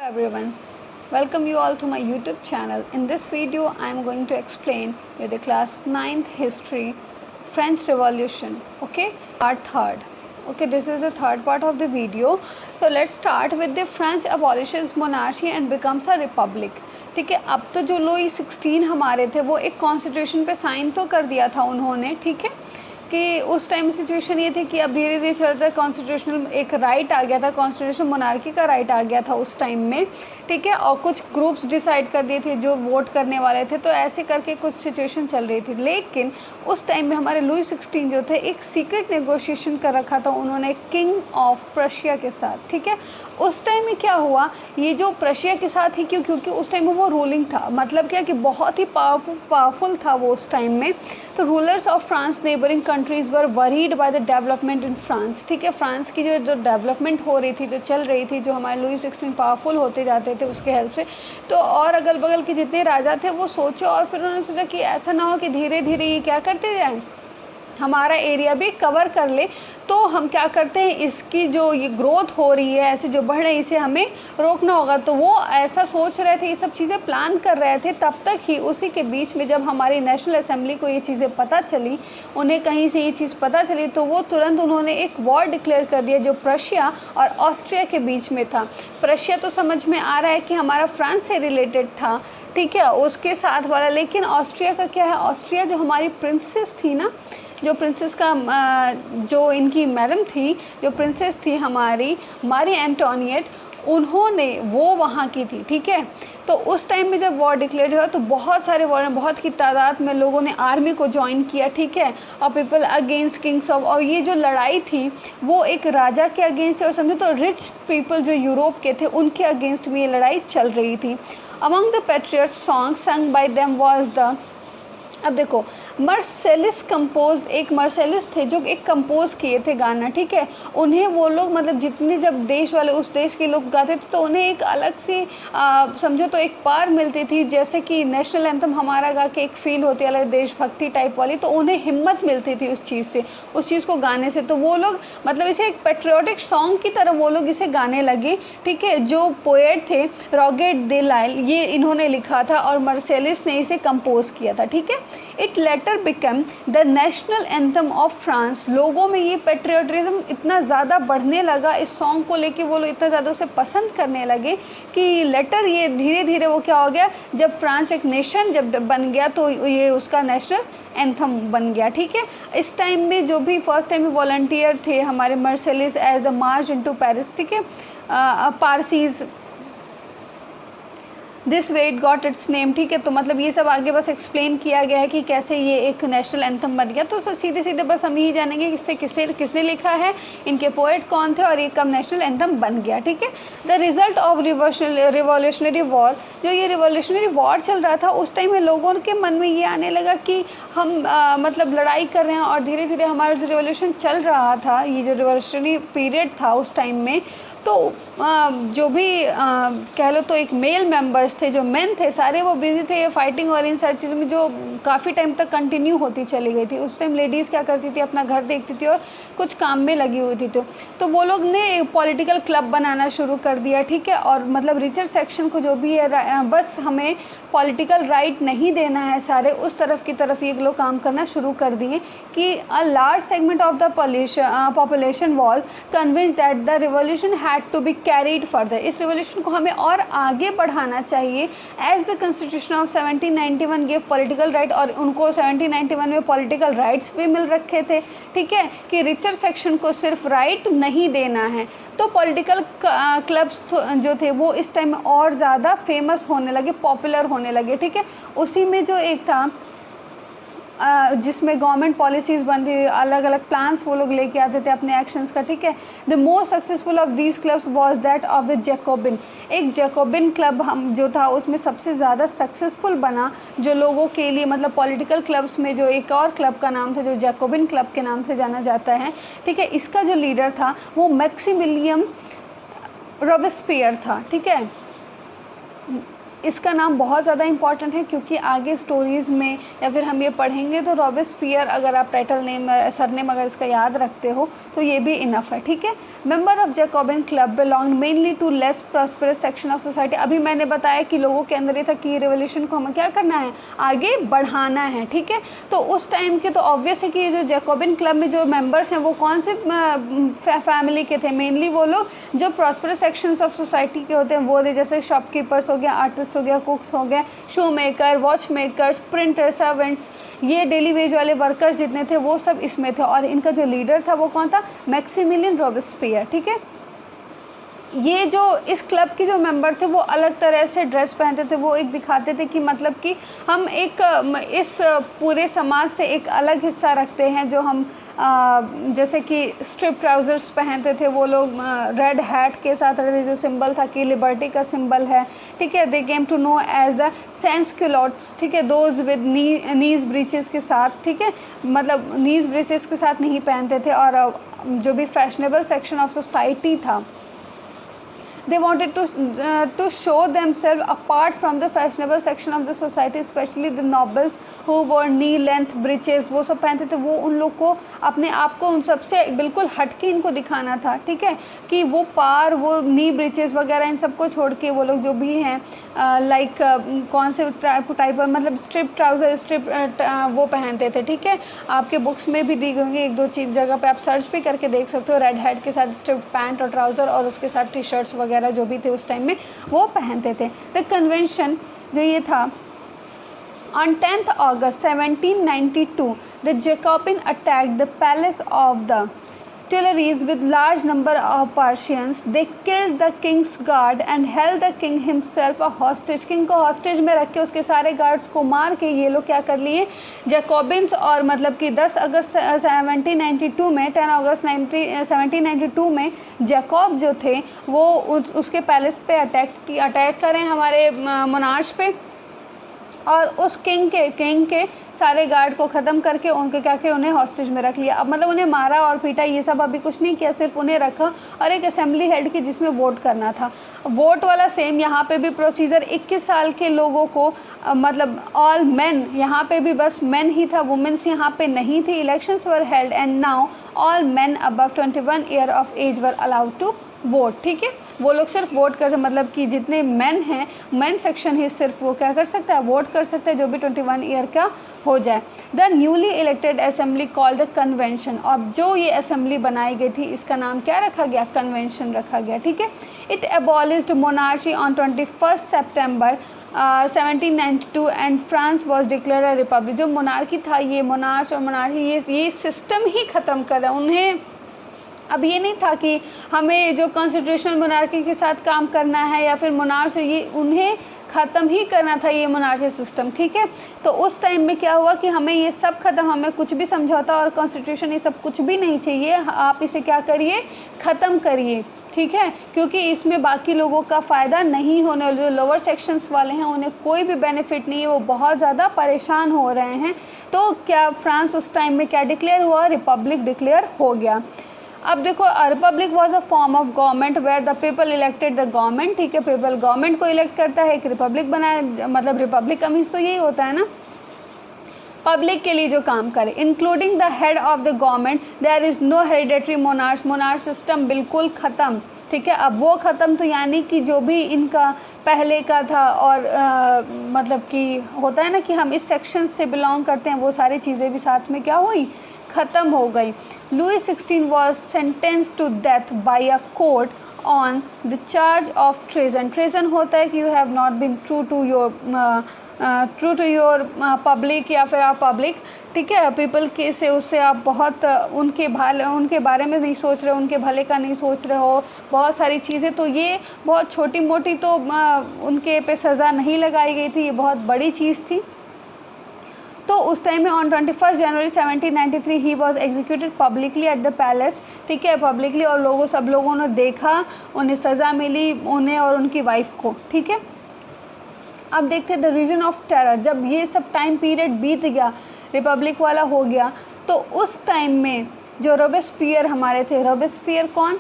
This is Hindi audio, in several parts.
Everyone, welcome you all to my YouTube channel. In this video I am going to explain you the class 9th history French Revolution. Okay, part third. Okay, this is the third part of the video. So let's start with the French abolishes monarchy and becomes a republic. ठीक है, अब तो जो लुई 16 हमारे थे वो एक कॉन्स्टिट्यूशन पे साइन तो कर दिया था उन्होंने, ठीक है, कि उस टाइम सिचुएशन ये थी कि अब धीरे धीरे चलता कॉन्स्टिट्यूशनल एक राइट आ गया था, कॉन्स्टिट्यूशनल मोनार्की का राइट आ गया था उस टाइम में, ठीक है, और कुछ ग्रुप्स डिसाइड कर दिए थे जो वोट करने वाले थे, तो ऐसे करके कुछ सिचुएशन चल रही थी। लेकिन उस टाइम में हमारे लुई 16 जो थे एक सीक्रेट नेगोशिएशन कर रखा था उन्होंने किंग ऑफ प्रशिया के साथ, ठीक है। उस टाइम में क्या हुआ, ये जो प्रशिया के साथ ही क्योंकि उस टाइम में वो रूलिंग था, मतलब क्या कि बहुत ही पावरफुल था वो उस टाइम में। तो rulers of France neighbouring countries were worried by the development in France, ठीक है, फ्रांस की जो डेवलपमेंट हो रही थी, जो चल रही थी, जो हमारे लुई 16 पावरफुल होते जाते थे उसके हेल्प से, तो और अगल बगल के जितने राजा थे वो सोचे और फिर उन्होंने सोचा कि ऐसा ना हो कि धीरे धीरे ये क्या करते जाएँ, हमारा एरिया भी कवर कर ले, तो हम क्या करते हैं, इसकी जो ये ग्रोथ हो रही है ऐसे जो बढ़ रही है इसे हमें रोकना होगा। तो वो ऐसा सोच रहे थे, ये सब चीज़ें प्लान कर रहे थे। तब तक ही उसी के बीच में जब हमारी नेशनल असेंबली को ये चीज़ें पता चली, उन्हें कहीं से ये चीज़ पता चली, तो वो तुरंत उन्होंने एक वॉर डिक्लेयर कर दिया जो प्रशिया और ऑस्ट्रिया के बीच में था। प्रशिया तो समझ में आ रहा है कि हमारा फ्रांस से रिलेटेड था, ठीक है, उसके साथ वाला। लेकिन ऑस्ट्रिया का क्या है, ऑस्ट्रिया जो हमारी प्रिंसेस थी ना, जो प्रिंसेस का जो इनकी मैडम थी, जो प्रिंसेस थी हमारी मारी एंटोनिएट, उन्होंने वो वहाँ की थी, ठीक है। तो उस टाइम में जब वॉर डिक्लेयर हुआ तो बहुत सारे वॉर में बहुत की तादाद में लोगों ने आर्मी को ज्वाइन किया, ठीक है, और पीपल अगेंस्ट किंग्स ऑफ, और ये जो लड़ाई थी वो एक राजा के अगेंस्ट, और समझो तो रिच पीपल जो यूरोप के थे उनके अगेंस्ट में ये लड़ाई चल रही थी। Among the patriot song sung by them was the, अब देखो, मर्सेलिस कंपोज, एक मर्सेलिस थे जो एक कंपोज किए थे गाना, ठीक है। उन्हें वो लोग मतलब जितने जब देश वाले उस देश के लोग गाते थे तो उन्हें एक अलग सी समझो तो एक पार मिलती थी, जैसे कि नेशनल एंथम हमारा गा के एक फील होती है अलग देशभक्ति टाइप वाली, तो उन्हें हिम्मत मिलती थी उस चीज़ से, उस चीज़ को गाने से। तो वो लोग मतलब इसे एक पेट्रियोटिक सॉन्ग की तरह वो लोग इसे गाने लगे, ठीक है। जो पोएट थे रॉगेट दे लाइल, ये इन्होंने लिखा था और मर्सेलिस ने इसे कंपोज किया था, ठीक है। It later become the national anthem of France. लोगों में ये पेट्रियोटिज्म इतना ज़्यादा बढ़ने लगा, इस सॉन्ग को लेके वो लोग इतना ज़्यादा उसे पसंद करने लगे कि लेटर ये धीरे धीरे वो क्या हो गया, जब फ्रांस एक नेशन जब बन गया तो ये उसका नेशनल एंथम बन गया, ठीक है। इस टाइम में जो भी फर्स्ट टाइम में वॉलंटियर थे हमारे Marseilles as the march into Paris, ठीक है, पारसीज, this way it got its name, ठीक है। तो मतलब ये सब आगे बस एक्सप्लेन किया गया है कि कैसे ये एक नेशनल एंथम बन गया। तो सीधे सीधे बस हम यही जानेंगे कि किसने लिखा है, इनके पोएट कौन थे और ये कब नेशनल एंथम बन गया, ठीक है। The result of revolutionary war, जो ये रिवॉल्यूशनरी वॉर चल रहा था उस टाइम में लोगों के मन में ये आने लगा कि हम मतलब लड़ाई कर रहे हैं और धीरे धीरे हमारा जो रिवॉल्यूशन चल रहा था, ये जो रिवॉल्यूशनरी पीरियड था उस टाइम में, तो जो भी कह लो तो एक मेल मेंबर्स थे, जो मेन थे सारे, वो बिजी थे फाइटिंग और इन सारी चीज़ों में जो काफ़ी टाइम तक कंटिन्यू होती चली गई थी। उस टाइम लेडीज़ क्या करती थी, अपना घर देखती थी और कुछ काम में लगी हुई थी। तो वो लोग ने पॉलिटिकल क्लब बनाना शुरू कर दिया, ठीक है, और मतलब रिचर सेक्शन को जो भी है बस हमें पॉलिटिकल राइट नहीं देना है, सारे उस तरफ की तरफ ये लोग काम करना शुरू कर दिए कि a large segment of the population was convince that the revolution had to be carried further. इस रिवॉल्यूशन को हमें और आगे बढ़ाना चाहिए, as the constitution of 1791 give political right, और उनको 1791 में पॉलिटिकल राइट्स भी मिल रखे थे, ठीक है, कि रिचर सेक्शन को सिर्फ राइट नहीं देना है। तो पॉलिटिकल क्लब्स जो थे वो इस टाइम और ज़्यादा फेमस होने लगे, पॉपुलर होने लगे, ठीक है। उसी में जो एक था जिसमें गवर्नमेंट पॉलिसीज़ बनती थी, अलग अलग प्लान्स वो लोग लेके आते थे अपने एक्शंस का, ठीक है। The most successful of these clubs was that of the Jacobian. एक जैकोबिन क्लब हम जो था उसमें सबसे ज़्यादा सक्सेसफुल बना, जो लोगों के लिए मतलब पॉलिटिकल क्लब्स में जो एक और क्लब का नाम था जो जैकोबिन क्लब के नाम से जाना जाता है, ठीक है। इसका जो लीडर था वो मैक्सिमिलियन रॉबेस्पियर था, ठीक है। इसका नाम बहुत ज़्यादा इंपॉर्टेंट है क्योंकि आगे स्टोरीज़ में या फिर हम ये पढ़ेंगे तो रॉबेस्पियर, अगर आप टाइटल नेम सरनेम अगर इसका याद रखते हो तो ये भी इनफ है, ठीक है। Member of Jacobin club belong mainly to less prosperous section of society. अभी मैंने बताया कि लोगों के अंदर ये था कि रेवोल्यूशन को हमें क्या करना है, आगे बढ़ाना है, ठीक है। तो उस टाइम के तो ऑब्वियस है कि ये जो जैकोबिन क्लब में जो मेंबर्स हैं वो कौन से फैमिली के थे, मेनली वो लोग जो प्रॉस्परस सेक्शंस ऑफ सोसाइटी के होते हैं वो थे, जैसे शॉपकीपर्स हो गया, आर्टिस्ट हो गया, कुक्स हो गए, शू maker, watch makers, printer, servants, ये डेली वेज वाले वर्कर्स जितने थे वो सब इसमें थे। और इनका जो लीडर था वो कौन था, मैक्सिमिलियन रॉबेस्पियर, ठीक है। ये जो इस क्लब के जो मेंबर थे वो अलग तरह से ड्रेस पहनते थे, वो एक दिखाते थे कि मतलब कि हम एक इस पूरे समाज से एक अलग हिस्सा रखते हैं, जो हम जैसे कि स्ट्रिप ट्राउज़र्स पहनते थे वो लोग, रेड हैट के साथ रहते, जो सिंबल था कि लिबर्टी का सिंबल है, ठीक है। They came to know as the sansculottes, ठीक है, दोज विद नीज ब्रीचेस के साथ, ठीक है, मतलब नीज ब्रीचेस के साथ नहीं पहनते थे। और जो भी फैशनेबल सेक्शन ऑफ सोसाइटी था, they wanted to show themselves apart from the fashionable section of the society, especially the nobles who wore knee length breeches, वो सब पहनते थे। वो उन लोग को अपने आप को उन सब से बिल्कुल हटके इनको दिखाना था, ठीक है, कि वो पार वो नी ब्रीचेस वगैरह इन सबको छोड़ के वो लोग जो भी हैं लाइक कौन से टाइप मतलब स्ट्रिप ट्राउज़र, स्ट्रिप वो पहनते थे, ठीक है। आपके बुक्स में भी दी गई होंगी, एक दो चीज़ जगह पे आप सर्च भी करके देख सकते हो, रेड हैट के साथ स्ट्रिप पैंट और ट्राउज़र और उसके साथ टी शर्ट्स वगैरह जो भी थे उस टाइम में वो पहनते थे। द कन्वेंशन जो ये था, on 10th August 1792 the Jacobin attacked the palace of the Tuileries with large number of Parisians. They killed the king's guard and held the king himself a hostage. king को hostage में रख के उसके सारे गार्ड्स को मार के ये लोग क्या कर लिए, जैकोबिन्स। और मतलब कि 10 अगस्त 1792 में 10 अगस्त 1792 में जैकॉब जो थे वो उसके पैलेस पे अटैक करें हमारे मोनार्च पे, और उस किंग के सारे गार्ड को ख़त्म करके उनके क्या किया, उन्हें हॉस्टेज में रख लिया। अब मतलब उन्हें मारा और पीटा ये सब अभी कुछ नहीं किया, सिर्फ उन्हें रखा और एक असेंबली हेल्ड की जिसमें वोट करना था। वोट वाला सेम यहाँ पे भी प्रोसीजर, 21 साल के लोगों को मतलब ऑल मेन, यहाँ पे भी बस मेन ही था, वुमेन्स यहाँ पे नहीं थी। Elections were held and now all men above 21 year of age were allowed to vote, ठीक है। वो लोग सिर्फ वोट कर, मतलब कि जितने मेन हैं, मेन सेक्शन ही सिर्फ वो क्या कर सकता है, वोट कर सकता है, जो भी 21 ईयर का हो जाए। The newly elected assembly called the convention, और जो ये असेंबली बनाई गई थी इसका नाम क्या रखा गया, कन्वेंशन रखा गया, ठीक है। It abolished monarchy on 21 September 1792 and France was declare a republic. जो मोनार्की था, ये मोनार्च और मोनार्की ये सिस्टम ही ख़त्म करा उन्हें। अब ये नहीं था कि हमें जो कॉन्स्टिट्यूशनल मोनार्की के साथ काम करना है या फिर मोनार्च, ये उन्हें ख़त्म ही करना था ये मोनार्ची सिस्टम, ठीक है। तो उस टाइम में क्या हुआ कि हमें ये सब ख़त्म, हमें कुछ भी समझौता और कॉन्स्टिट्यूशन ये सब कुछ भी नहीं चाहिए, आप इसे क्या करिए, ख़त्म करिए, ठीक है, क्योंकि इसमें बाकी लोगों का फ़ायदा नहीं होने वाला। जो लोअर सेक्शंस वाले हैं उन्हें कोई भी बेनिफिट नहीं है, वो बहुत ज़्यादा परेशान हो रहे हैं। तो क्या फ्रांस उस टाइम में क्या डिक्लेयर हुआ, रिपब्लिक डिक्लेयर हो गया। अब देखो, republic was a form of government where the people elected the government, ठीक है, पीपल गवर्नमेंट को इलेक्ट करता है, एक रिपब्लिक बनाया, मतलब रिपब्लिक का मीन्स तो यही होता है ना, पब्लिक के लिए जो काम करे। Including the head of the government there is no hereditary monarch, monarch system बिल्कुल ख़त्म, ठीक है। अब वो ख़त्म तो यानी कि जो भी इनका पहले का था और मतलब कि होता है ना कि हम इस सेक्शन से बिलोंग करते हैं, वो सारी चीज़ें भी साथ में क्या हुई, ख़त्म हो गई। Louis 16 was sentenced to death by a court on the charge of treason. treason होता है कि you have not been true to your public या फिर आप पब्लिक, ठीक है, पीपल के से उससे आप बहुत उनके बारे में नहीं सोच रहे हो, उनके भले का नहीं सोच रहे हो, बहुत सारी चीज़ें। तो ये बहुत छोटी मोटी तो उनके पे सज़ा नहीं लगाई गई थी, ये बहुत बड़ी चीज़ थी। तो उस टाइम में on 21 January 1793 he was executed publicly at the palace, ठीक है, पब्लिकली, और सब लोगों ने देखा, उन्हें सज़ा मिली, उन्हें और उनकी वाइफ को, ठीक है। अब देखते हैं द रीजन ऑफ टेरर। जब ये सब टाइम पीरियड बीत गया, रिपब्लिक वाला हो गया, तो उस टाइम में जो रॉबेस्पियर हमारे थे, रॉबेस्पियर कौन,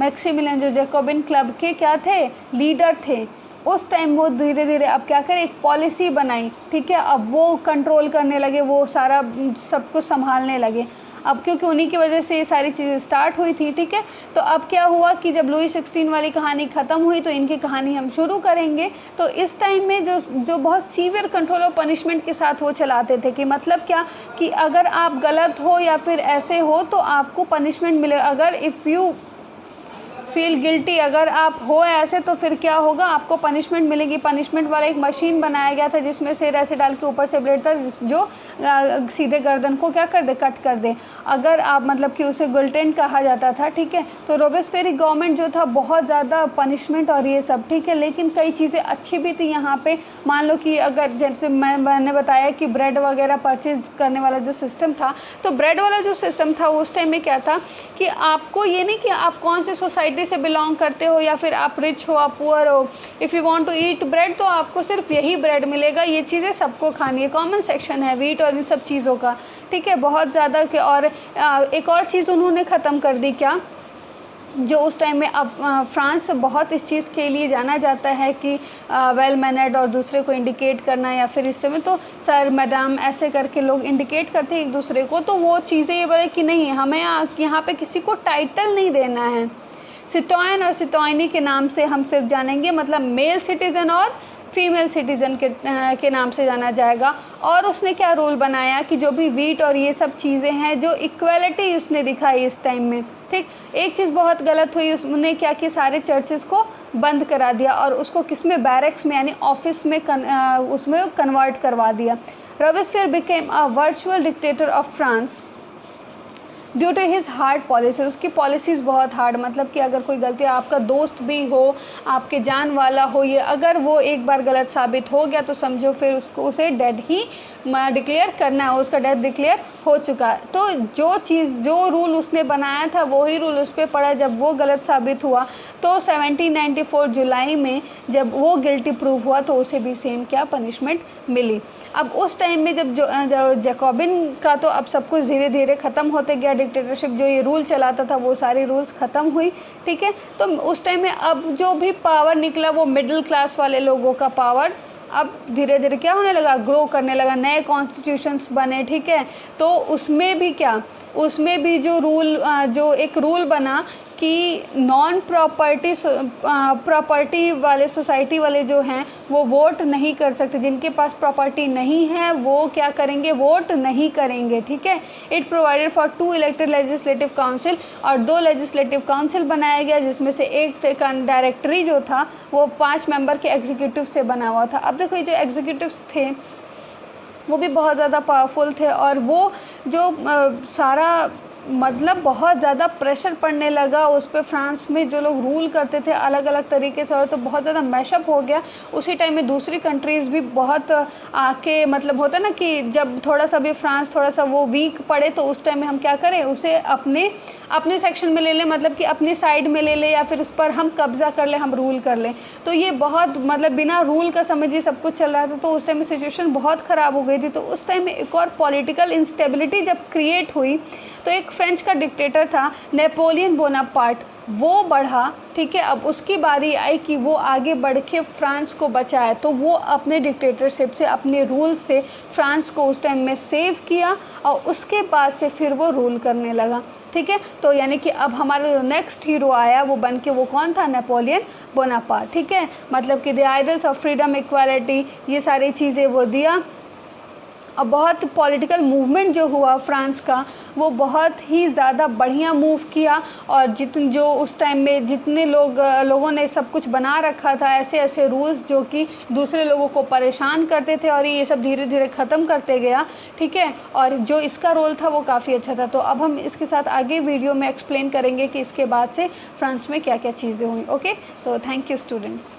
मैक्सिमिलियन, जो जैकोबिन क्लब के क्या थे, लीडर थे। उस टाइम वो धीरे धीरे अब क्या करें, एक पॉलिसी बनाई, ठीक है। अब वो कंट्रोल करने लगे, वो सारा सब कुछ संभालने लगे। अब क्योंकि उन्हीं की वजह से ये सारी चीज़ें स्टार्ट हुई थी, ठीक है। तो अब क्या हुआ कि जब लुई 16 वाली कहानी ख़त्म हुई तो इनकी कहानी हम शुरू करेंगे। तो इस टाइम में जो बहुत सीवियर कंट्रोल और पनिशमेंट के साथ वो चलाते थे कि मतलब क्या कि अगर आप गलत हो या फिर ऐसे हो तो आपको पनिशमेंट मिले। अगर इफ़ यू फील गिल्टी, अगर आप हो ऐसे तो फिर क्या होगा, आपको पनिशमेंट मिलेगी। पनिशमेंट वाला एक मशीन बनाया गया था जिसमें से ऐसे डाल के ऊपर से ब्लेड था जो सीधे गर्दन को क्या कर दे, कट कर दे। अगर आप मतलब कि उसे गुलटेन कहा जाता था, ठीक है। तो रोबेस्पियर गवर्नमेंट जो था बहुत ज़्यादा पनिशमेंट और ये सब, ठीक है। लेकिन कई चीज़ें अच्छी भी थी यहाँ पे। मान लो कि अगर जैसे मैंने बताया कि ब्रेड वगैरह परचेज करने वाला जो सिस्टम था, तो ब्रेड वाला जो सिस्टम था उस टाइम में क्या था कि आपको ये नहीं कि आप कौन सी सोसाइटी से बिलोंग करते हो या फिर आप रिच हो, आप पुअर हो, if you want to eat bread तो आपको सिर्फ यही ब्रेड मिलेगा। ये चीज़ें सबको खानी है, कॉमन सेक्शन है वीट और इन सब चीज़ों का, ठीक है। बहुत ज़्यादा और एक और चीज़ उन्होंने ख़त्म कर दी, क्या, जो उस टाइम में अब फ्रांस बहुत इस चीज़ के लिए जाना जाता है कि वेल मैनर्ड और दूसरे को इंडिकेट करना, या फिर इस समय तो सर मैडम ऐसे करके लोग इंडिकेट करते हैं एक दूसरे को। तो वो चीज़ें ये बोले कि नहीं, हमें यहाँ पे किसी को टाइटल नहीं देना है। सिटॉयन और सिटॉयनी के नाम से हम सिर्फ जानेंगे, मतलब मेल सिटीज़न और फीमेल सिटीज़न के नाम से जाना जाएगा। और उसने क्या रूल बनाया कि जो भी वीट और ये सब चीज़ें हैं, जो इक्वलिटी उसने दिखाई इस टाइम में, ठीक। एक चीज़ बहुत गलत हुई, उसने क्या कि सारे चर्चेस को बंद करा दिया और उसको किस में, बैरक्स में यानी ऑफिस में उसमें कन्वर्ट करवा दिया। Robespierre became a virtual dictator of France due to his hard policy. उसकी पॉलिसीज़ बहुत हार्ड, मतलब कि अगर कोई गलती, आपका दोस्त भी हो, आपके जान वाला हो, ये अगर वो एक बार गलत साबित हो गया तो समझो फिर उसको उसे डेड ही डिक्लेयर करना है, उसका डेथ डिक्लेयर हो चुका है। तो जो रूल उसने बनाया था वही रूल उस पर पड़ा। जब वो गलत साबित हुआ तो 1794 जुलाई में जब वो गिल्टी प्रूव हुआ तो उसे भी सेम क्या पनिशमेंट मिली। अब उस टाइम में जब जो जैकोबिन का तो अब सब कुछ धीरे धीरे ख़त्म होते गया, डिक्टेटरशिप जो ये रूल चलाता था वो सारी रूल्स ख़त्म हुई, ठीक है। तो उस टाइम में अब जो भी पावर निकला वो मिडिल क्लास वाले लोगों का पावर अब धीरे धीरे क्या होने लगा, ग्रो करने लगा। नए कॉन्स्टिट्यूशंस बने, ठीक है। तो उसमें भी क्या, उसमें भी जो एक रूल बना कि नॉन प्रॉपर्टी वाले सोसाइटी वाले जो हैं वो वोट नहीं कर सकते। जिनके पास प्रॉपर्टी नहीं है वो क्या करेंगे, वोट नहीं करेंगे, ठीक है। It provided for 2 elected legislative council, और 2 लेजिस्लेटिव काउंसिल बनाया गया जिसमें से एक डायरेक्टरी जो था वो 5 मेंबर के एग्जीक्यूटिव से बना हुआ था। अब देखो ये जो एग्जीक्यूटिव्स थे वो भी बहुत ज़्यादा पावरफुल थे और वो जो सारा मतलब बहुत ज़्यादा प्रेशर पड़ने लगा उस पर। फ्रांस में जो लोग रूल करते थे अलग अलग तरीके से, और तो बहुत ज़्यादा मैशअप हो गया। उसी टाइम में दूसरी कंट्रीज़ भी बहुत आके, मतलब होता है ना कि जब थोड़ा सा भी फ्रांस थोड़ा सा वो वीक पड़े तो उस टाइम में हम क्या करें, उसे अपने सेक्शन में ले लें, मतलब कि अपनी साइड में ले लें, या फिर उस पर हम कब्ज़ा कर लें, हम रूल कर लें। तो ये बहुत मतलब बिना रूल का समझिए सब कुछ चल रहा था। तो उस टाइम में सिचुएशन बहुत ख़राब हो गई थी। तो उस टाइम में एक और पॉलिटिकल इंस्टेबिलिटी जब क्रिएट हुई तो एक फ्रेंच का डिक्टेटर था नेपोलियन बोनापार्ट, वो बढ़ा, ठीक है। अब उसकी बारी आई कि वो आगे बढ़ के फ्रांस को बचाए। तो वो अपने डिक्टेटरशिप से, अपने रूल से फ्रांस को उस टाइम में सेव किया और उसके बाद से फिर वो रूल करने लगा, ठीक है। तो यानी कि अब हमारा जो नेक्स्ट हीरो आया वो बन के, वो कौन था, नेपोलियन बोनापार्ट, ठीक है। मतलब कि the idols of freedom, equality, ये सारी चीज़ें वो दिया। अब बहुत पॉलिटिकल मूवमेंट जो हुआ फ्रांस का वो बहुत ही ज़्यादा बढ़िया मूव किया। और जो उस टाइम में जितने लोगों ने सब कुछ बना रखा था, ऐसे ऐसे रूल्स जो कि दूसरे लोगों को परेशान करते थे, और ये सब धीरे धीरे ख़त्म करते गया, ठीक है। और जो इसका रोल था वो काफ़ी अच्छा था। तो अब हम इसके साथ आगे वीडियो में एक्सप्लेन करेंगे कि इसके बाद से फ्रांस में क्या क्या चीज़ें हुई। ओके, तो थैंक यू स्टूडेंट्स।